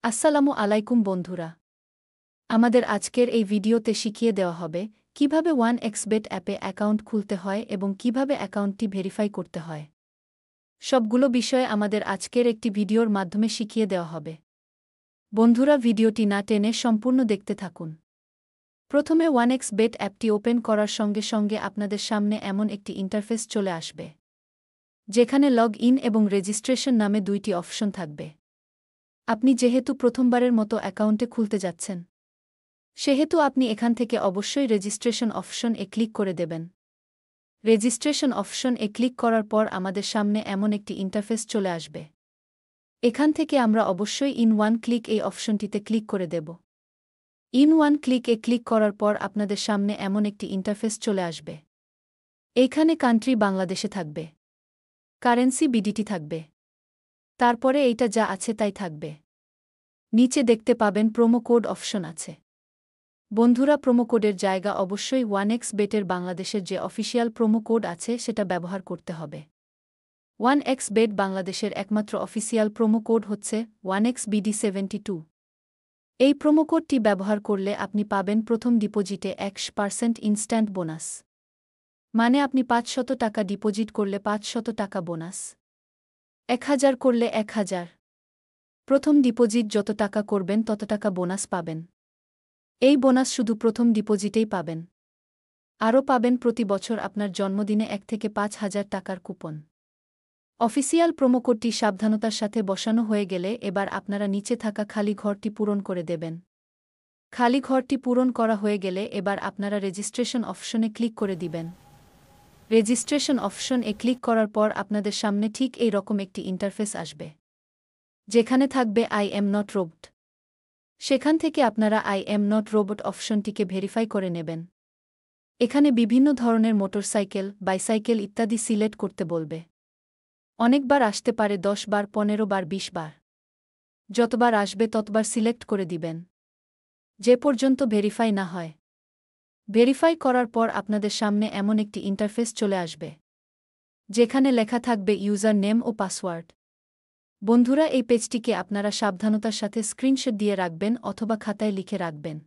আসসালামু আলাইকুম বন্ধুরা। আমাদের আজকের এই ভিডিওতে শিখিয়ে দেওয়া হবে কিভাবে 1xBet অ্যাপে অ্যাকাউন্ট খুলতে হয় এবং কিভাবে অ্যাকাউন্টটি ভেরিফাই করতে হয়। সবগুলো বিষয়ে আমাদের আজকের একটি ভিডিওর মাধ্যমে শিখিয়ে দেওয়া হবে। বন্ধুরা, ভিডিওটি না টেনে সম্পূর্ণ দেখতে থাকুন। প্রথমে 1xBet অ্যাপটি ওপেন করার সঙ্গে সঙ্গে আপনাদের সামনে এমন একটি ইন্টারফেস চলে আসবে, যেখানে লগ ইন এবং রেজিস্ট্রেশন নামে দুইটি অপশন থাকবে। আপনি যেহেতু প্রথমবারের মতো অ্যাকাউন্টে খুলতে যাচ্ছেন, সেহেতু আপনি এখান থেকে অবশ্যই রেজিস্ট্রেশন অপশন এ ক্লিক করে দেবেন। রেজিস্ট্রেশন অপশন এ ক্লিক করার পর আমাদের সামনে এমন একটি ইন্টারফেস চলে আসবে। এখান থেকে আমরা অবশ্যই ইন ওয়ান ক্লিক এই অপশনটিতে ক্লিক করে দেব। ইন ওয়ান ক্লিক এ ক্লিক করার পর আপনাদের সামনে এমন একটি ইন্টারফেস চলে আসবে। এইখানে কান্ট্রি বাংলাদেশে থাকবে, কারেন্সি বিডিটি থাকবে, তারপরে এইটা যা আছে তাই থাকবে। নিচে দেখতে পাবেন প্রোমো কোড অপশন আছে। বন্ধুরা, প্রোমো কোডের জায়গা অবশ্যই 1xBet বাংলাদেশের যে অফিসিয়াল প্রোমো কোড আছে সেটা ব্যবহার করতে হবে। 1xBet বাংলাদেশের একমাত্র অফিসিয়াল প্রোমো কোড হচ্ছে 1xBD72। এই প্রোমো কোডটি ব্যবহার করলে আপনি পাবেন প্রথম ডিপোজিটে 1% ইনস্ট্যান্ট বোনাস। মানে আপনি 500 টাকা ডিপোজিট করলে 500 টাকা বোনাস, 1000 করলে 1000। প্রথম ডিপোজিট যত টাকা করবেন তত টাকা বোনাস পাবেন। এই বোনাস শুধু প্রথম ডিপোজিটেই পাবেন। আরও পাবেন প্রতি বছর আপনার জন্মদিনে 1 থেকে 5,000 টাকার কুপন। অফিসিয়াল প্রোমো কোডটি সাবধানতার সাথে বসানো হয়ে গেলে এবার আপনারা নিচে থাকা খালি ঘরটি পূরণ করে দেবেন। খালি ঘরটি পূরণ করা হয়ে গেলে এবার আপনারা রেজিস্ট্রেশন অপশনে ক্লিক করে দিবেন। রেজিস্ট্রেশন অপশন এ ক্লিক করার পর আপনাদের সামনে ঠিক এই রকম একটি ইন্টারফেস আসবে, যেখানে থাকবে আই এম নট রোবট। সেখান থেকে আপনারা আই এম নট রোবট অপশনটিকে ভেরিফাই করে নেবেন। এখানে বিভিন্ন ধরনের মোটরসাইকেল, বাইসাইকেল ইত্যাদি সিলেক্ট করতে বলবে। অনেকবার আসতে পারে, 10 বার, 15 বার, 20 বার। যতবার আসবে ততবার সিলেক্ট করে দিবেন, যে পর্যন্ত ভেরিফাই না হয়। ভেরিফাই করার পর আপনাদের সামনে এমন একটি ইন্টারফেস চলে আসবে, যেখানে লেখা থাকবে ইউজার নেম ও পাসওয়ার্ড। বন্ধুরা, এই পেজটিকে আপনারা সাবধানতার সাথে স্ক্রিনশট দিয়ে রাখবেন অথবা খাতায় লিখে রাখবেন,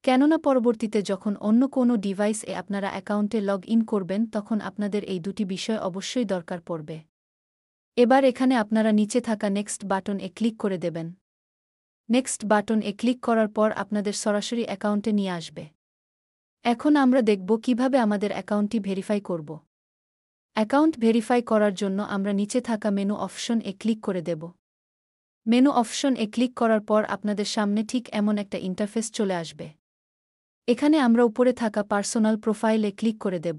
কেননা পরবর্তীতে যখন অন্য কোনো ডিভাইসে আপনারা অ্যাকাউন্টে লগ ইন করবেন তখন আপনাদের এই দুটি বিষয় অবশ্যই দরকার পড়বে। এবার এখানে আপনারা নিচে থাকা নেক্সট বাটন এ ক্লিক করে দেবেন। নেক্সট বাটন এ ক্লিক করার পর আপনাদের সরাসরি অ্যাকাউন্টে নিয়ে আসবে। এখন আমরা দেখব কিভাবে আমাদের অ্যাকাউন্টটি ভেরিফাই করব। অ্যাকাউন্ট ভেরিফাই করার জন্য আমরা নিচে থাকা মেনু অপশন এ ক্লিক করে দেব। মেনু অপশন এ ক্লিক করার পর আপনাদের সামনে ঠিক এমন একটা ইন্টারফেস চলে আসবে। এখানে আমরা উপরে থাকা পার্সোনাল প্রোফাইলে ক্লিক করে দেব।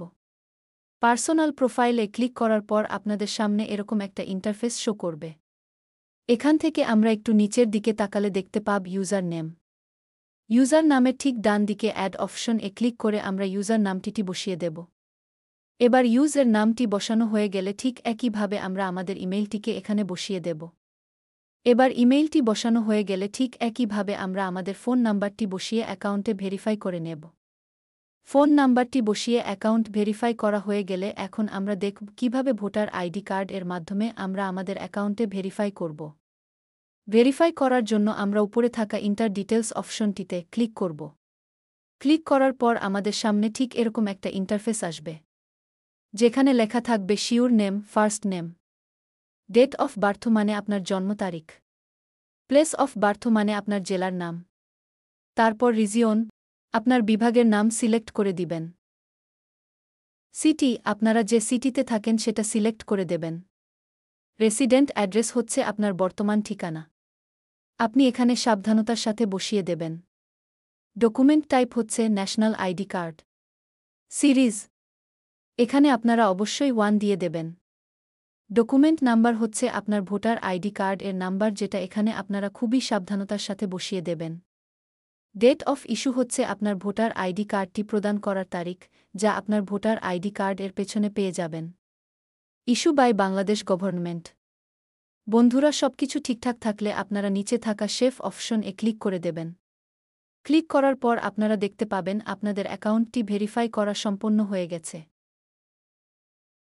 পার্সোনাল প্রোফাইলে ক্লিক করার পর আপনাদের সামনে এরকম একটা ইন্টারফেস শো করবে। এখান থেকে আমরা একটু নিচের দিকে তাকালে দেখতে পাব ইউজার নেম। ইউজার নামের ঠিক ডান দিকে অ্যাড অপশন এ ক্লিক করে আমরা ইউজার নামটি বসিয়ে দেব। এবার ইউজার নামটি বসানো হয়ে গেলে ঠিক একইভাবে আমরা আমাদের ইমেইলটিকে এখানে বসিয়ে দেব। এবার ইমেইলটি বসানো হয়ে গেলে ঠিক একইভাবে আমরা আমাদের ফোন নাম্বারটি বসিয়ে অ্যাকাউন্টে ভেরিফাই করে নেব। ফোন নাম্বারটি বসিয়ে অ্যাকাউন্ট ভেরিফাই করা হয়ে গেলে এখন আমরা দেখব কিভাবে ভোটার আইডি কার্ড এর মাধ্যমে আমরা আমাদের অ্যাকাউন্টে ভেরিফাই করব। ভেরিফাই করার জন্য আমরা উপরে থাকা ইন্টার ডিটেলস অপশনটিতে ক্লিক করব। ক্লিক করার পর আমাদের সামনে ঠিক এরকম একটা ইন্টারফেস আসবে, যেখানে লেখা থাকবে surname, first name, date of birth মানে আপনার জন্ম তারিখ, প্লেস অফ বার্থ মানে আপনার জেলার নাম, তারপর রিজিয়ন, আপনার বিভাগের নাম সিলেক্ট করে দিবেন। সিটি, আপনারা যে সিটিতে থাকেন সেটা সিলেক্ট করে দেবেন। রেসিডেন্ট অ্যাড্রেস হচ্ছে আপনার বর্তমান ঠিকানা, আপনি এখানে সাবধানতার সাথে বসিয়ে দেবেন। ডকুমেন্ট টাইপ হচ্ছে ন্যাশনাল আইডি কার্ড। সিরিজ, এখানে আপনারা অবশ্যই 1 দিয়ে দেবেন। ডকুমেন্ট নাম্বার হচ্ছে আপনার ভোটার আইডি কার্ড এর নাম্বার, যেটা এখানে আপনারা খুবই সাবধানতার সাথে বসিয়ে দেবেন। ডেট অফ ইস্যু হচ্ছে আপনার ভোটার আইডি কার্ডটি প্রদান করার তারিখ, যা আপনার ভোটার আইডি কার্ড এর পেছনে পেয়ে যাবেন। Issue by Bangladesh government. বন্ধুরা, সবকিছু ঠিকঠাক থাকলে আপনারা নিচে থাকা সেভ অপশন এ ক্লিক করে দেবেন। ক্লিক করার পর আপনারা দেখতে পাবেন আপনাদের অ্যাকাউন্টটি ভেরিফাই করা সম্পন্ন হয়ে গেছে।